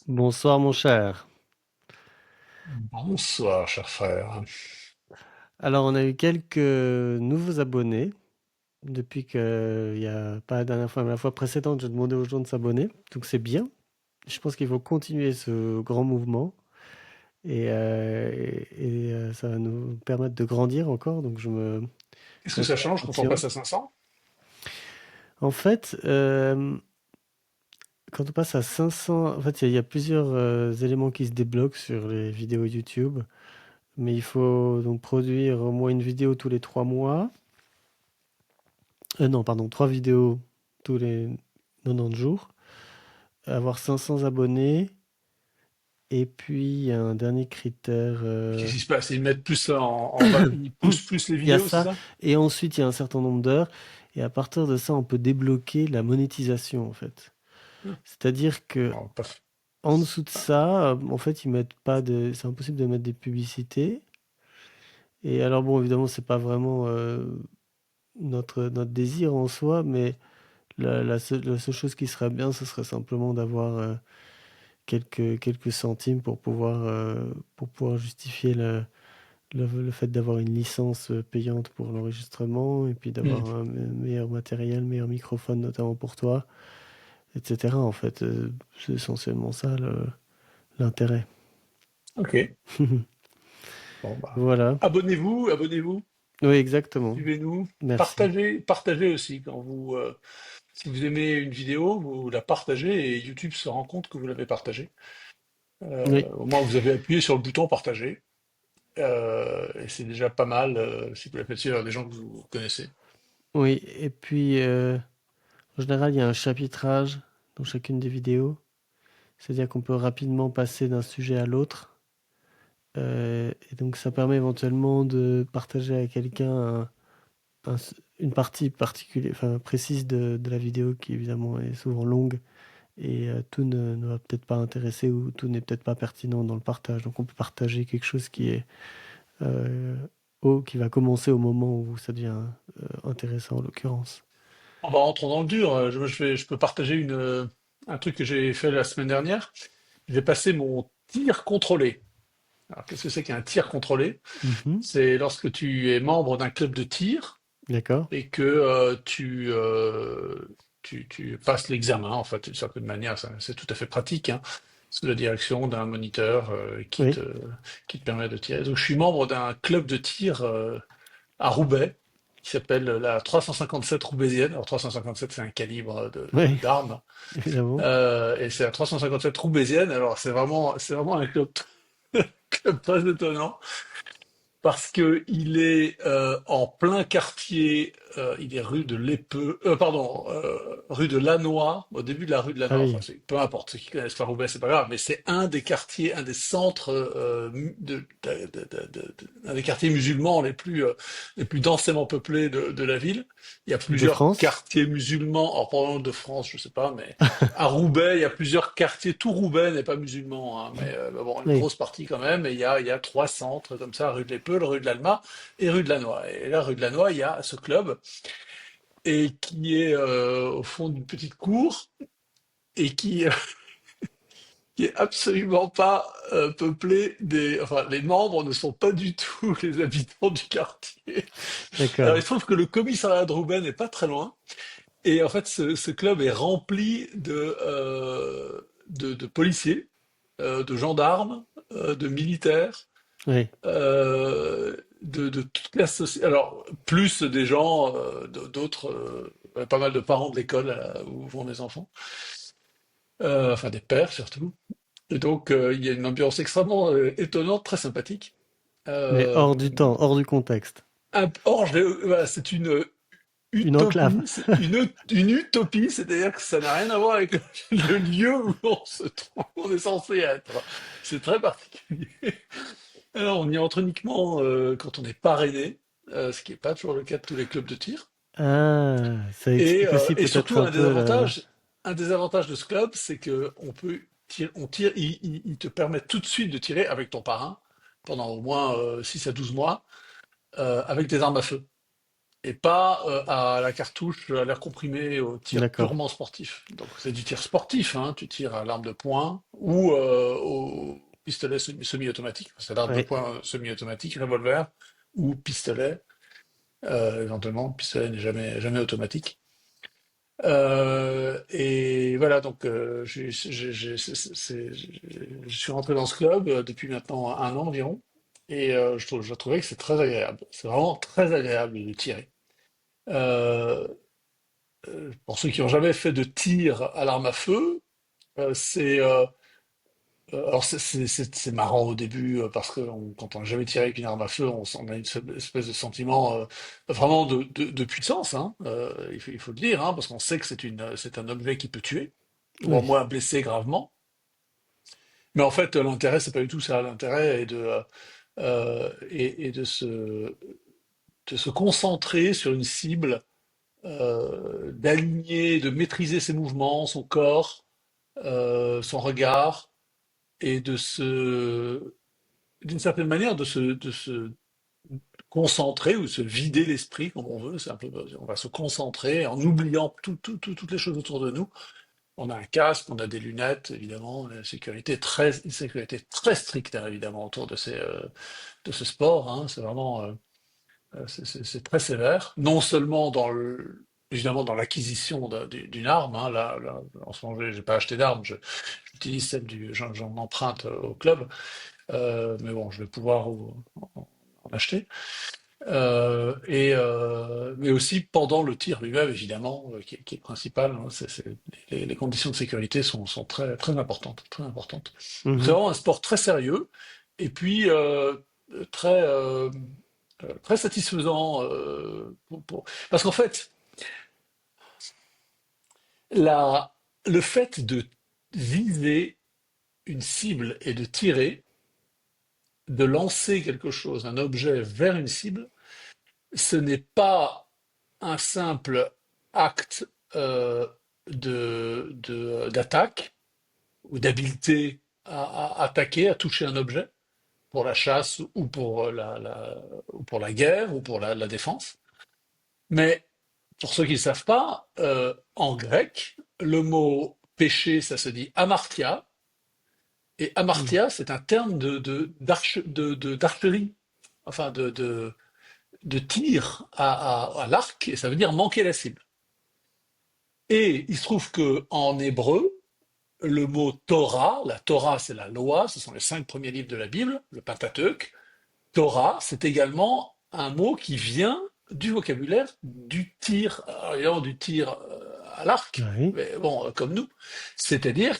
Bonsoir mon cher. Bonsoir, cher frère. Alors on a eu quelques nouveaux abonnés depuis que il y a pas la dernière fois mais la fois précédente, j'ai demandé aux gens de s'abonner. Donc c'est bien. Je pense qu'il faut continuer ce grand mouvement et ça va nous permettre de grandir encore. Donc Qu'est-ce je que ça change quand on m'impatiente. passe à 500? En fait, quand on passe à 500, en fait il y a plusieurs éléments qui se débloquent sur les vidéos YouTube. Mais il faut donc produire au moins une vidéo tous les 3 mois. Non, pardon, 3 vidéos tous les 90 jours, avoir 500 abonnés, et puis il y a un dernier critère. Qu'est-ce qui se passe? Ils mettent plus ça ils poussent plus les Il y a vidéos, c'est ça, ça? et ensuite il y a un certain nombre d'heures, et à partir de ça, on peut débloquer la monétisation en fait. Ah, C'est-à-dire que bon, en dessous de ça, en fait, ils mettent pas de, c'est impossible de mettre des publicités. Et alors bon, évidemment, c'est pas vraiment notre désir en soi, mais la seule chose qui serait bien, ce serait simplement d'avoir quelques centimes pour pouvoir justifier le fait d'avoir une licence payante pour l'enregistrement et puis Hmm. d'avoir un meilleur matériel, meilleur microphone notamment pour toi, etc. En fait, c'est essentiellement ça l'intérêt. Ok. Bon, bah. Voilà. Abonnez-vous, abonnez-vous, Oui, exactement. suivez-nous, Merci. partagez aussi quand si vous aimez une vidéo, vous la partagez et YouTube se rend compte que vous l'avez partagée. Oui, Au moins, vous avez appuyé sur le bouton partager. Et c'est déjà pas mal si vous la faites suivre à des gens que vous connaissez. oui. Et puis, en général, il y a un chapitrage dans chacune des vidéos. C'est-à-dire qu'on peut rapidement passer d'un sujet à l'autre. Et donc ça permet éventuellement de partager à quelqu'un une partie particulière, enfin précise de la vidéo qui évidemment est souvent longue et tout ne va peut-être pas intéresser ou tout n'est peut-être pas pertinent dans le partage. Donc on peut partager quelque chose qui est euh, qui va commencer au moment où ça devient intéressant en l'occurrence. On va rentrer dans le dur. Je peux partager un truc que j'ai fait la semaine dernière. J'ai passé mon tir contrôlé. Alors, qu'est-ce que c'est qu'un tir contrôlé? Mhm. C'est lorsque tu es membre d'un club de tir D'accord. et que tu passes l'examen, en fait, d'une certaine manière. C'est tout à fait pratique, hein, sous la direction d'un moniteur Oui. qui te permet de tirer. Donc, je suis membre d'un club de tir à Roubaix, qui s'appelle la 357 roubaisienne. Alors 357, c'est un calibre Oui, d'armes. évidemment. Et c'est la 357 roubaisienne. Alors c'est vraiment un club, club très étonnant parce que il est en plein quartier. Il est rue de l'Épeu, pardon, rue de Lannoy, au début de la rue de Ah Lannoy. Enfin, oui. peu importe ceux qui connaissent pas Roubaix, c'est pas grave. Mais c'est un des quartiers, un des centres un des quartiers musulmans les plus densément peuplés de la ville. Il y a De plusieurs France? quartiers musulmans. Alors, probablement de France, je sais pas, mais à Roubaix, il y a plusieurs quartiers. Tout Roubaix n'est pas musulman, hein, mais bon, une Oui. grosse partie quand même. Et il y a trois centres comme ça, rue de l'Épeu, rue de l'Alma et rue de Lannoy. Et là, rue de Lannoy, il y a ce club et qui est au fond d'une petite cour et qui est absolument pas peuplé enfin, les membres ne sont pas du tout les habitants du quartier. Alors, il D'accord. se trouve que le commissariat de Roubaix n'est pas très loin. Et en fait, ce club est rempli de policiers, de gendarmes, de militaires, Oui. de toute la société. Alors, plus des gens, d'autres, pas mal de parents de l'école où vont les enfants, enfin des pères surtout. Et donc, il y a une ambiance extrêmement étonnante, très sympathique. Mais Euh, hors du temps, hors du contexte. Or, voilà, c'est une Une enclave. utopie, c'est une utopie, c'est-à-dire que ça n'a rien à voir avec le lieu où on se trouve, où on est censé être. C'est très particulier. Alors, on y entre uniquement quand on est parrainé, ce qui n'est pas toujours le cas de tous les clubs de tir. Ah, ça explique aussi Et peut-être surtout, un peu le... un des avantages de ce club, c'est que on tire, il te permet tout de suite de tirer avec ton parrain pendant au moins 6 à 12 mois avec des armes à feu. Et pas à la cartouche, à l'air comprimé, au tir D'accord. purement sportif. Donc c'est du tir sportif, hein. Tu tires à l'arme de poing ou au pistolet semi-automatique, c'est l'arme de Ouais. poing semi-automatique, revolver ou pistolet, éventuellement, pistolet n'est jamais automatique. Et voilà, donc je suis rentré dans ce club depuis maintenant un an environ, et je trouvais que c'est très agréable. C'est vraiment très agréable de tirer. Euh, pour ceux qui n'ont jamais fait de tir à l'arme à feu, c'est alors c'est marrant au début parce que quand on n'a jamais tiré avec une arme à feu, on a une espèce de sentiment vraiment de puissance, hein. Il faut le dire, hein, parce qu'on sait que c'est un objet qui peut tuer, ou au Oui. moins blesser gravement. Mais en fait, l'intérêt, c'est pas du tout ça. L'intérêt est est de se concentrer sur une cible, d'aligner, de maîtriser ses mouvements, son corps, son regard, et d'une certaine manière, de se concentrer ou se vider l'esprit, comme on veut. C'est un peu, on va se concentrer en oubliant toutes les choses autour de nous. On a un casque, on a des lunettes, évidemment, une sécurité très stricte, hein, évidemment, autour de ce sport, hein. C'est vraiment, c'est très sévère. Non seulement évidemment dans l'acquisition d'une arme, hein. Là, en ce moment, j'ai pas acheté d'arme, j'utilise j'en emprunte au club. Mais bon, je vais pouvoir en acheter. Mais aussi pendant le tir lui-même, évidemment, qui est principal, hein. Les conditions de sécurité sont très importantes, très importantes. C'est Mhm. vraiment un sport très sérieux et puis très, très satisfaisant. Parce qu'en fait, la, le fait de viser une cible et de tirer, de lancer quelque chose, un objet vers une cible, ce n'est pas un simple acte euh, d'attaque ou d'habileté à attaquer, à toucher un objet pour la chasse ou pour ou pour la guerre ou pour la défense. Mais pour ceux qui ne savent pas, en grec, le mot péché, ça se dit amartia, et Mhm. amartia, c'est un terme d'archerie, enfin de tir à l'arc, et ça veut dire manquer la cible. Et il se trouve que en hébreu, le mot Torah, la Torah c'est la loi, ce sont les 5 premiers livres de la Bible, le Pentateuque. Torah, c'est également un mot qui vient du vocabulaire du tir, évidemment du tir à l'arc, Oui. mais bon, comme nous. C'est-à-dire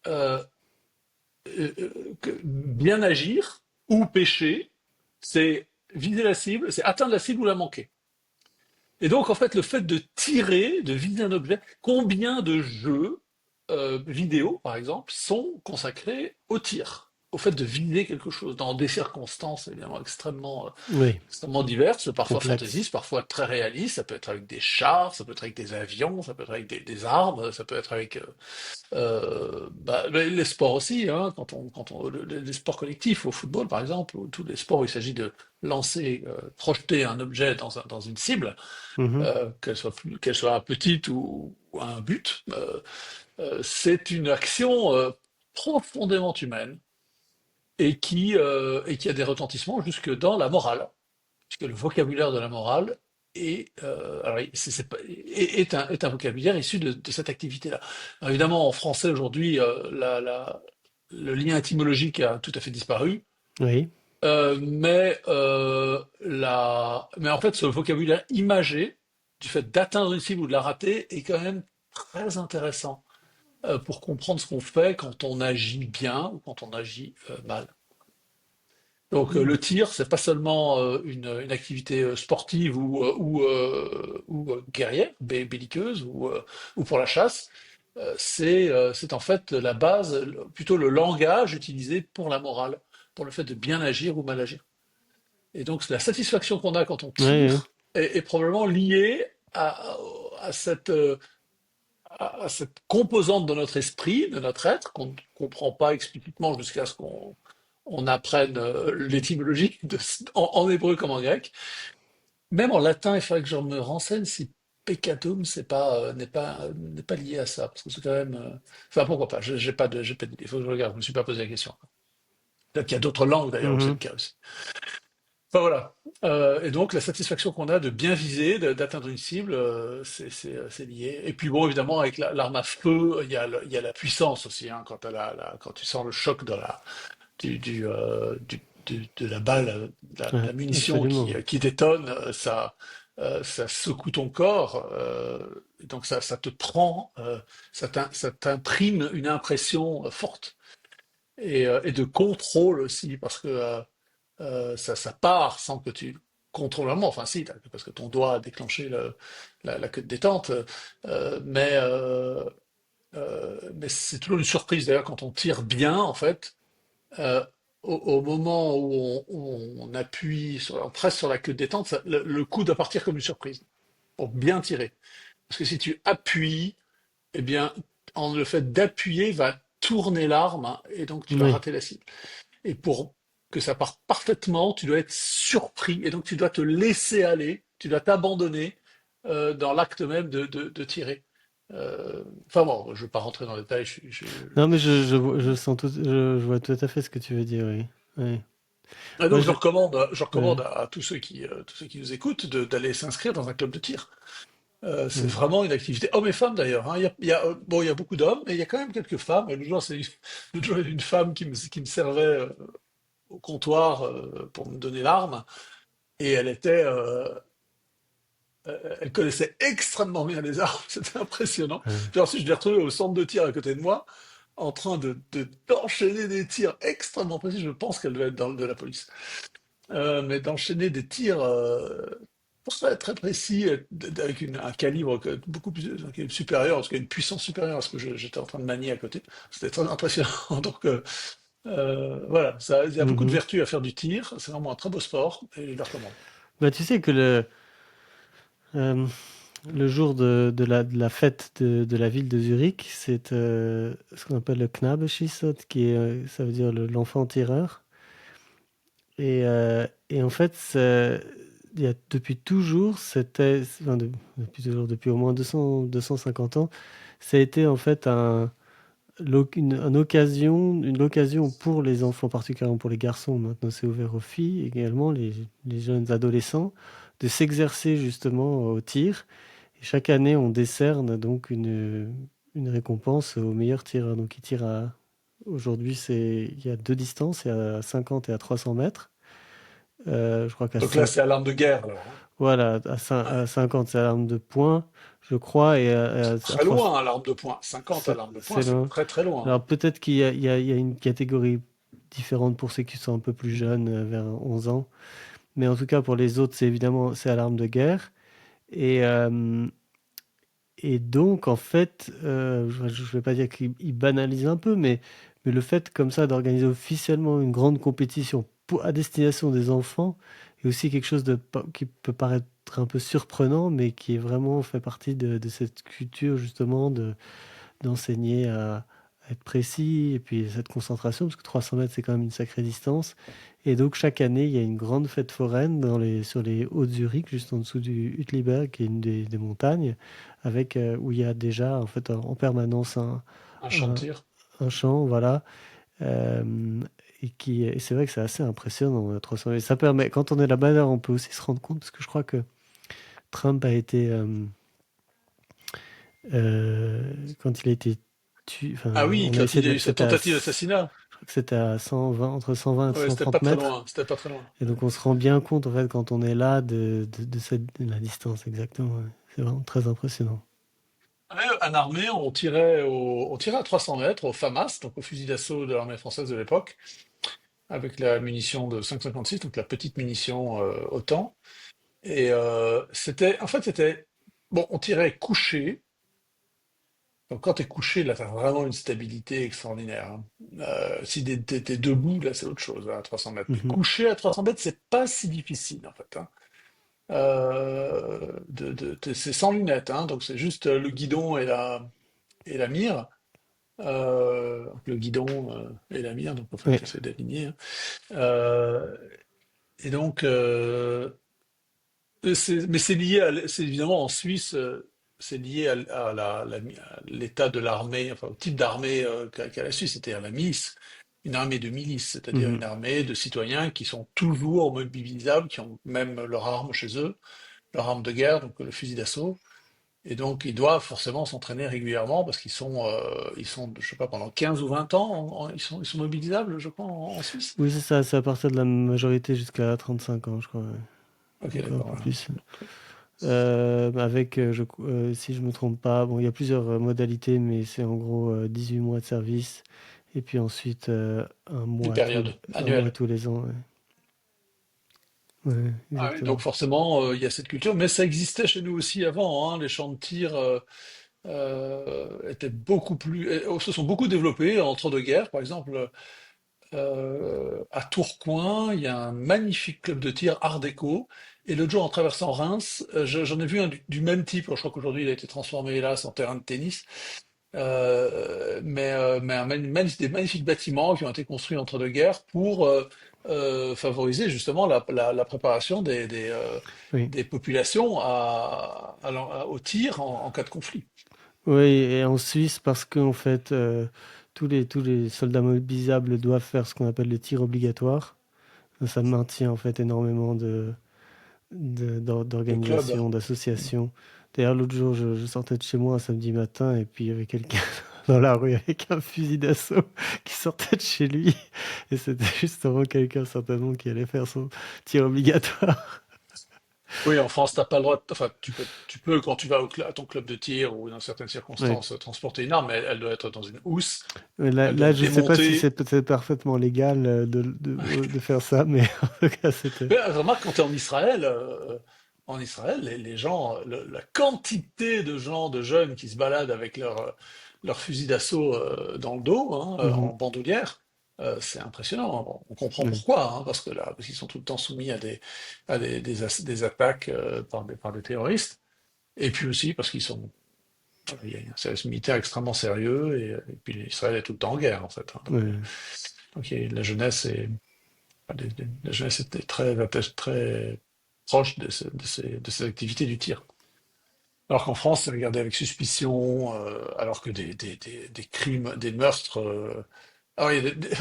euh, que bien agir ou pécher, c'est viser la cible, c'est atteindre la cible ou la manquer. Et donc, en fait, le fait de tirer, de viser un objet, combien de jeux vidéo, par exemple, sont consacrés au tir, au fait de viser quelque chose, dans des circonstances évidemment Oui. extrêmement diverses, parfois Complexe. fantaisistes, parfois très réalistes. Ça peut être avec des chars, ça peut être avec des avions, ça peut être avec des armes, ça peut être avec mais les sports aussi, hein, les sports collectifs, au football par exemple, ou tous les sports où il s'agit de lancer, projeter un objet dans une cible, Mhm. qu'elle soit petite ou un but, c'est une action profondément humaine et qui a des retentissements jusque dans la morale, puisque le vocabulaire de la morale alors, est un vocabulaire issu de cette activité-là. Alors, évidemment, en français aujourd'hui, le lien étymologique a tout à fait disparu. Oui. Mais en fait, ce vocabulaire imagé, du fait d'atteindre une cible ou de la rater, est quand même très intéressant pour comprendre ce qu'on fait quand on agit bien ou quand on agit mal. Donc le tir, c'est pas seulement une activité sportive ou guerrière, belliqueuse ou pour la chasse. C'est en fait la base, plutôt le langage utilisé pour la morale, pour le fait de bien agir ou mal agir. Et donc la satisfaction qu'on a quand on Oui, oui. tire est probablement liée à à cette composante de notre esprit, de notre être, qu'on ne comprend pas explicitement jusqu'à ce qu'on on apprenne l'étymologie en hébreu comme en grec. Même en latin, il faudrait que je me renseigne si Peccatoum, n'est pas lié à ça, parce que c'est quand même. Enfin, pourquoi pas? J'ai pas d'idée. Il faut que je regarde. Je me suis pas posé la question. Peut-être qu'il y a d'autres langues d'ailleurs où c'est le Mhm. cas aussi. Enfin voilà. Et donc la satisfaction qu'on a de bien viser, d'atteindre une cible, c'est lié. Et puis bon, évidemment, avec l'arme à feu, il y a la puissance aussi. Hein, quand, quand tu sens le choc de la balle, Ouais, la munition absolument. qui détonne, ça secoue ton corps. Et donc ça te prend, ça t'imprime une impression forte et de contrôle aussi, parce que ça part sans que tu contrôles vraiment. Enfin, si, parce que ton doigt a déclenché la queue de détente, mais c'est toujours une surprise. D'ailleurs, quand on tire bien, en fait, euh, au moment où on appuie, on presse sur la queue de détente, le coup doit partir comme une surprise pour bien tirer. Parce que si tu appuies, eh bien, le fait d'appuyer va tourner l'arme hein, et donc tu vas Oui, rater la cible. Et pour que ça parte parfaitement, tu dois être surpris et donc tu dois te laisser aller, tu dois t'abandonner dans l'acte même de tirer. Enfin bon, je ne veux pas rentrer dans le détail. non, mais je sens je vois tout à fait ce que tu veux dire, oui. Oui. Et Moi, donc je recommande ouais. à tous ceux qui nous écoutent d'aller s'inscrire dans un club de tir. C'est Mm. vraiment une activité, hommes et femmes d'ailleurs. Hein. Bon, il y a beaucoup d'hommes, mais il y a quand même quelques femmes. L'autre jour, il y a une femme qui me servait au comptoir pour me donner l'arme. Et elle connaissait extrêmement bien les armes, c'était impressionnant. Ouais. Puis ensuite, je l'ai retrouvée au centre de tir à côté de moi, en train d'enchaîner des tirs extrêmement précis. Je pense qu'elle devait être dans de la police. Mais d'enchaîner des tirs très, très précis, avec un calibre beaucoup plus un calibre supérieur, parce qu'il y a une puissance supérieure à ce que j'étais en train de manier à côté. C'était très impressionnant. Donc voilà, il y a beaucoup de Mhm. vertus à faire du tir. C'est vraiment un très beau sport et je le recommande. Bah, tu sais que euh, le jour de la fête de la ville de Zurich, c'est ce qu'on appelle le Knabenschießer, ça veut dire l'enfant tireur. Et en fait, depuis toujours, depuis toujours, depuis au moins 250 ans, ça a été en fait une occasion pour les enfants, particulièrement pour les garçons, maintenant c'est ouvert aux filles également, les jeunes adolescents, de s'exercer justement au tir. Et chaque année, on décerne donc une récompense au meilleur tireur. Donc aujourd'hui, il y a deux distances, il y a à 50 et à 300 mètres. Je crois qu'à Donc là, 5, c'est à l'arme de guerre, alors. Hein. voilà, Ouais. à 50, c'est à l'arme de poing, je crois, et C'est à très 3, loin, hein, l'arme de poing. 50 à l'arme de poing, c'est c'est loin. très très loin. Alors peut-être il y a une catégorie différente pour ceux qui sont un peu plus jeunes, vers 11 ans. Mais en tout cas, pour les autres, c'est évidemment, c'est à l'arme de guerre. Et, euh, et donc, en fait, je ne vais pas dire qu'il banalise un peu, mais le fait comme ça d'organiser officiellement une grande compétition à destination des enfants est aussi quelque chose qui peut paraître un peu surprenant, mais qui est vraiment fait partie de cette culture justement d'enseigner à être précis et puis cette concentration, parce que 300 mètres c'est quand même une sacrée distance. Et donc chaque année, il y a une grande fête foraine sur les hauts de Zurich, juste en dessous du Uetliberg, qui est une des montagnes, où il y a déjà en fait en permanence Un champ de un, tir. un champ, voilà. Euh, et c'est vrai que c'est assez impressionnant, 300 mètres. Ça permet, quand on est là-bas, on peut aussi se rendre compte, parce que je crois que Trump a été, quand il a été enfin, Ah oui, on a quand essayé il y a de, eu cette c'était tentative d'assassinat. je crois que c'était à 120, entre 120 et Ouais, c'était pas 130 très mètres. loin. C'était pas très loin. Et Ouais. donc on se rend bien compte, en fait, quand on est là, de la distance exactement. Ouais. C'est vraiment très impressionnant. Ouais, en armée, on tirait à 300 mètres au FAMAS, donc au fusil d'assaut de l'armée française de l'époque, avec la munition de 5,56, donc la petite munition OTAN. Et en fait, bon, on tirait couché. Donc quand tu es couché, là, tu as vraiment une stabilité extraordinaire. Hein. Si t'es debout, là, c'est autre chose, hein, à 300 mètres. Mais Mhm. couché à 300 mètres, c'est pas si difficile, en fait. Hein. C'est sans lunettes, hein, donc c'est juste le guidon et la mire. Le guidon et la mire, donc en fait, Oui. tu essaies d'aligner. Hein. Euh, et donc, Mais c'est lié c'est évidemment en Suisse, c'est lié à l'état de l'armée, enfin au type d'armée qu'a la Suisse, c'est-à-dire la milice, une armée de milice, c'est-à-dire une Mhm. armée de citoyens qui sont toujours mobilisables, qui ont même leur arme chez eux, leur arme de guerre, donc le fusil d'assaut, et donc ils doivent forcément s'entraîner régulièrement parce ils sont, je sais pas, pendant 15 ou 20 ans, ils sont mobilisables, je crois, en Suisse. Oui, c'est ça, c'est à partir de la majorité jusqu'à 35 ans, je crois, ouais. Ok, Donc un d'accord, peu voilà. plus. Avec, si je me trompe pas, bon, il y a plusieurs modalités, mais c'est en gros 18 mois de service, et puis ensuite Des périodes un mois annuelles. tous les ans. Ouais, ouais, Ah oui, donc exactement. forcément, il y a cette culture, mais ça existait chez nous aussi avant, hein. Les champs de tir étaient beaucoup plus, se sont beaucoup développés entre deux guerres. Par exemple, à Tourcoing, il y a un magnifique club de tir Art déco. Et l'autre jour, en traversant Reims, j'en ai vu un du même type. Je crois qu'aujourd'hui, il a été transformé, hélas, en terrain de tennis. Mais des magnifiques bâtiments qui ont été construits entre deux guerres pour favoriser justement la préparation Oui. des populations au tir en cas de conflit. Oui, et en Suisse, parce qu'en fait, tous les soldats mobilisables doivent faire ce qu'on appelle le tir obligatoire. Ça maintient en fait énormément Le club, d'organisations, d'associations. D'ailleurs, l'autre jour, je sortais de chez moi un samedi matin et puis il y avait quelqu'un dans la rue avec un fusil d'assaut qui sortait de chez lui. Et c'était justement quelqu'un certainement qui allait faire son tir obligatoire. oui, en France, t'as pas le droit. Enfin, tu peux quand tu vas à ton club de tir ou dans certaines Ouais. circonstances transporter une arme, mais elle doit être dans une housse, Mais là, elle doit là, être je sais pas si c'est démontée. peut-être parfaitement légal de faire ça, mais en tout cas, c'était. Mais remarque, quand tu es en Israël, les gens, la quantité de gens, de jeunes qui se baladent avec leur fusil d'assaut dans le dos, hein, Mhm. en bandoulière, c'est impressionnant. Bon, on comprend Ouais. pourquoi, hein, parce qu'ils sont tout le temps soumis des attaques par des terroristes, et puis aussi parce qu'ils sont, il y a un service militaire extrêmement sérieux, et puis Israël est tout le temps en guerre, en fait, hein. Ouais. Donc la jeunesse la jeunesse était très proche de ces activités du tir. Alors qu'en France, c'est regardé avec suspicion, alors que des crimes, des meurtres. Alors,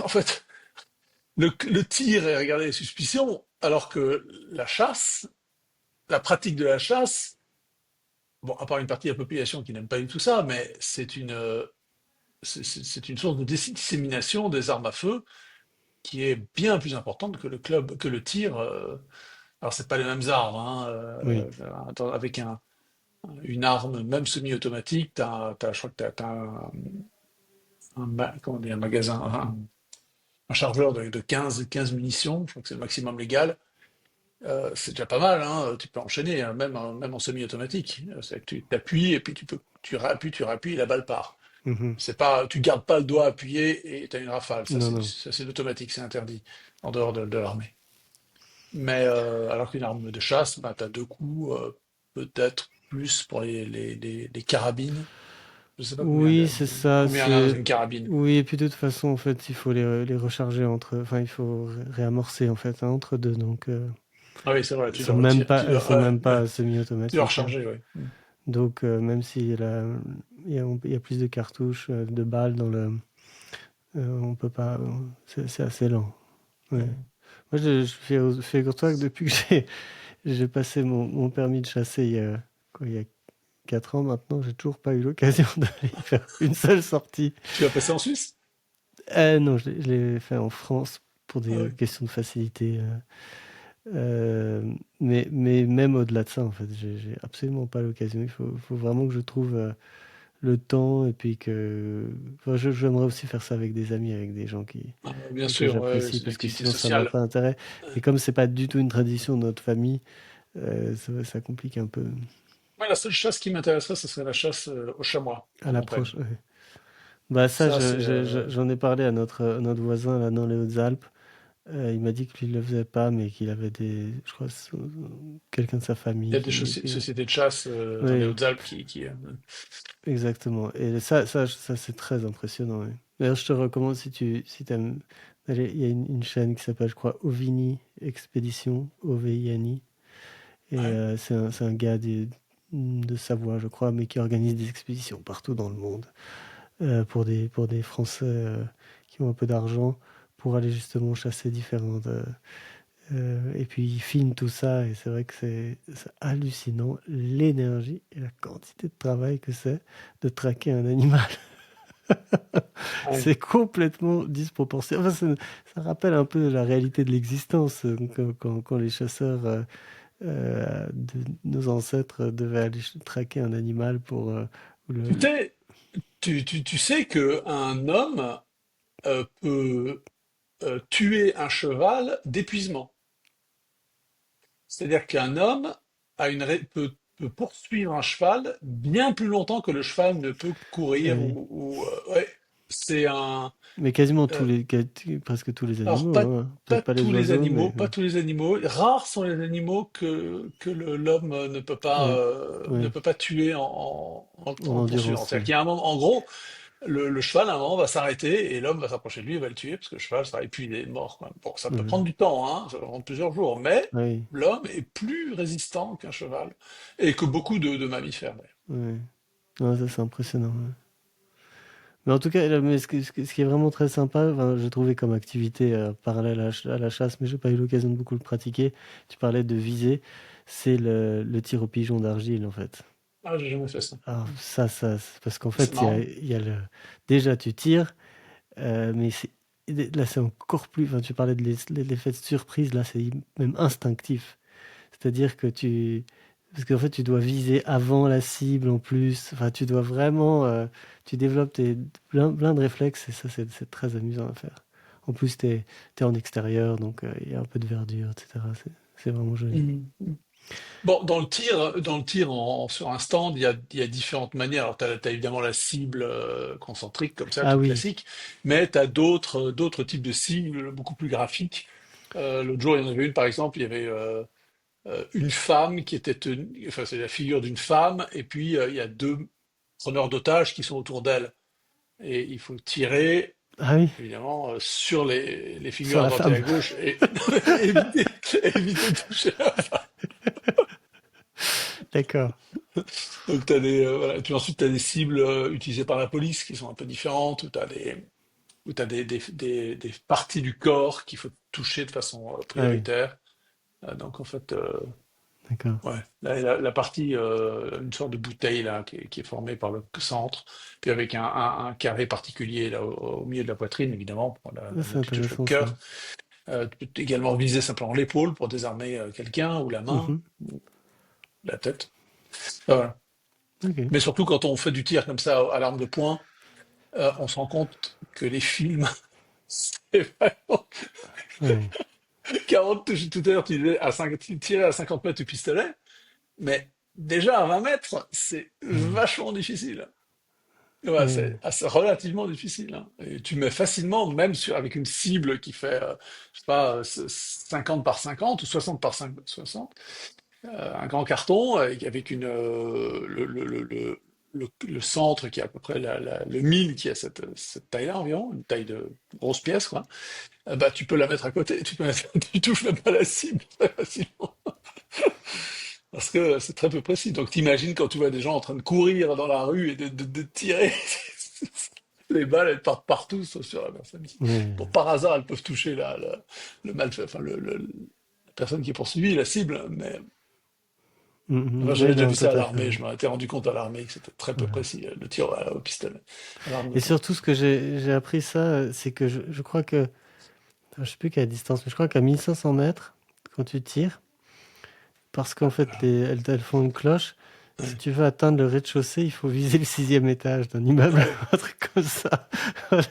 en fait, le tir est regardé avec suspicion, alors que la chasse, la pratique de la chasse, bon, à part une partie de la population qui n'aime pas du tout ça, mais c'est une source de dissémination des armes à feu qui est bien plus importante que que le tir. Alors, c'est pas les mêmes armes, hein, Oui. avec une arme, même semi-automatique, je crois que t'as comment dire, un magasin, un chargeur de 15 munitions, je crois que c'est le maximum légal. C'est déjà pas mal, hein, tu peux enchaîner, hein, même en semi-automatique. C'est que tu t'appuies et puis tu rappuies et la balle part. Mhm. C'est pas, tu gardes pas le doigt appuyé et tu as une rafale. Non, non. Ça, c'est l'automatique, c'est interdit en dehors de l'armée. Mais alors qu'une arme de chasse, bah, tu as deux coups, peut-être plus pour les carabines. Je sais pas Oui, c'est ça. combien il y en a dans une carabine. Oui, et puis de toute façon, en fait, il faut les recharger entre. Enfin, il faut réamorcer en fait, hein, entre deux. Donc, Ah oui, c'est vrai, tu dois, tu, tu elles dois, sont ouais, même ouais, pas tu dois semi-automatiques, hein. recharger, oui. Donc, même s'il il y a plus de cartouches, de balles dans on peut pas. C'est assez lent. Ouais. Moi, figure-toi que depuis que j'ai passé mon permis de chasser il y a 4 ans maintenant, j'ai toujours pas eu l'occasion d'aller faire une seule sortie. Tu vas passer en Suisse? Non, je l'ai fait en France pour Ah des oui. questions de facilité. Mais même au-delà de ça, en fait, j'ai absolument pas l'occasion. Faut vraiment que je trouve le temps et puis que. Enfin, j'aimerais aussi faire ça avec des amis, avec des gens Ah, bien que sûr, ouais, j'apprécie c'est une parce que activité sinon ça n'a sociale. pas d'intérêt. Et comme c'est pas du tout une tradition de notre famille, ça complique un peu Ouais, la seule chasse qui m'intéresserait, ce serait la chasse au chamois à en montagne. l'approche. Ouais. Bah ça, Ça, c'est j'en ai parlé à notre voisin là dans les Hautes-Alpes. Il m'a dit que lui il le faisait pas, mais qu'il avait je crois, quelqu'un de sa il y famille a des qui. sociétés de chasse dans les Oui, Hautes-Alpes exactement. Et ça c'est très impressionnant. Ouais. D'ailleurs, je te recommande si t'aimes, il y a une chaîne qui s'appelle, je crois, Ovini Expédition, OVINI. Et Ouais. c'est un gars de Savoie, je crois, mais qui organise des expéditions partout dans le monde pour des Français qui ont un peu d'argent pour aller justement chasser différentes. Et puis il filme tout ça et c'est vrai que c'est hallucinant l'énergie et la quantité de travail que c'est de traquer un animal. Ouais. C'est complètement disproportionné. Enfin, ça rappelle un peu la réalité de l'existence quand les chasseurs de nos ancêtres devaient aller traquer un animal pour Tu le... sais, tu sais que un homme peut tuer un cheval d'épuisement. C'est-à-dire qu'un homme peut poursuivre un cheval bien plus longtemps que le cheval ne peut Ah courir oui. ouais, c'est un Mais quasiment euh, presque tous les alors animaux, hein. Peut-être pas les oiseaux, mais pas tous les animaux. Rares sont les animaux que l'homme ouais, ne ouais, peut pas tuer en en poursuivant. endurance, C'est-à-dire ouais. qu'il y a un moment, en gros, le cheval, à un moment, va s'arrêter et l'homme va s'approcher de lui et va le tuer parce que le cheval sera épuisé, mort, quoi. Bon, ça peut prendre Mhm. du temps, hein, ça peut prendre plusieurs jours, mais Ah oui, l'homme est plus résistant qu'un cheval et que beaucoup de mammifères, d'ailleurs. ouais. Non, ça c'est impressionnant, ouais. Mais en tout cas, mais ce qui est vraiment très sympa, enfin, j'ai trouvé comme activité parallèle à la chasse, mais j'ai pas eu l'occasion de beaucoup le pratiquer. Tu parlais de viser, c'est le tir au pigeon d'argile en fait. Ah, j'ai jamais fait ça. Alors parce qu'en C'est fait, marrant. il y a déjà tu tires, mais là c'est encore plus, enfin tu parlais de l'effet de surprise, là c'est même instinctif. C'est-à-dire que parce qu'en fait tu dois viser avant la cible en plus, enfin tu dois vraiment, tu développes plein de réflexes et ça c'est très amusant à faire. En plus t'es en extérieur, donc il y a un peu de verdure, etc. C'est vraiment joli. Mhm. Bon, dans le tir sur un stand, il y a différentes manières. Alors, tu as, évidemment la cible concentrique, comme ça, Ah toute oui, classique, mais tu as d'autres types de cibles beaucoup plus graphiques. L'autre jour, il y en avait une, par exemple, il y avait une femme qui était tenue, enfin, c'est la figure d'une femme, et puis il y a deux preneurs d'otages qui sont autour d'elle. Et il faut tirer, ah oui, évidemment, sur les sur figures à la droite et femme. à gauche, et éviter, éviter de toucher la femme. D'accord. Donc voilà. Puis ensuite, tu as des cibles utilisées par la police qui sont un peu différentes, où t'as des parties du corps qu'il faut toucher de façon Ah oui, prioritaire. Donc en fait, d'accord. ouais, là, la partie, une sorte de bouteille là, qui est formée par le centre, puis avec un carré particulier là, au milieu de la poitrine, évidemment, pour Ça, là c'est où tu touches le intéressant ça. cœur. Tu peux également viser simplement l'épaule pour désarmer quelqu'un, ou la main, Mhm. la tête. Voilà. Ok. Mais surtout quand on fait du tir comme ça à l'arme de poing, on se rend compte que les films, c'est vraiment Ouais. 40 touches. Tout à l'heure, tu tirais à 50 mètres au pistolet, mais déjà à 20 mètres, c'est Ouais. vachement difficile. Ouais, c'est Ouais. relativement difficile, hein. Et tu mets facilement, même avec une cible qui fait, je sais pas, 50 par 50 ou 60 par 60, un grand carton avec le centre qui est à peu près le mille qui a cette taille-là environ, une taille de grosse pièce, quoi. Bah, tu peux la mettre à côté, tu touches même pas la cible très facilement. Parce que c'est très peu précis. Donc t'imagines quand tu vois des gens en train de courir dans la rue et de tirer, les balles elles partent partout sauf sur la personne. Bon, Ouais. par hasard, elles peuvent toucher le malfait, enfin la personne qui est poursuivie, la cible, mais enfin, Mhm. j'avais Oui, déjà non, vu tout ça à à fait. l'armée, je m'en étais rendu compte à l'armée que c'était très peu Ouais. précis, le tir au pistolet, à l'arme de Et poing. surtout, ce que j'ai appris ça, c'est que je crois que, je sais plus quelle distance, mais je crois qu'à 1500 mètres, quand tu tires, parce qu'en fait, elles font une cloche, si Ouais, tu veux atteindre le rez-de-chaussée, il faut viser le sixième étage d'un immeuble, ouais. un truc comme ça.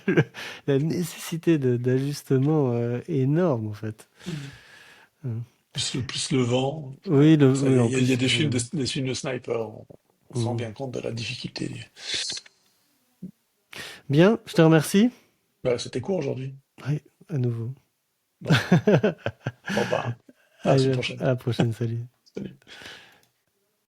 Le- La nécessité d'ajustement énorme, en fait. Hum. Plus le vent. Ouais. Oui, Ça, oui, en il y a plus. des films de sniper, on se rend Hum. bien compte de la difficulté. Bien, je te remercie. Voilà, c'était court aujourd'hui. Oui, à nouveau. Bon, bon bah, à la semaine Allez, prochaine. à la prochaine, salut. Salut.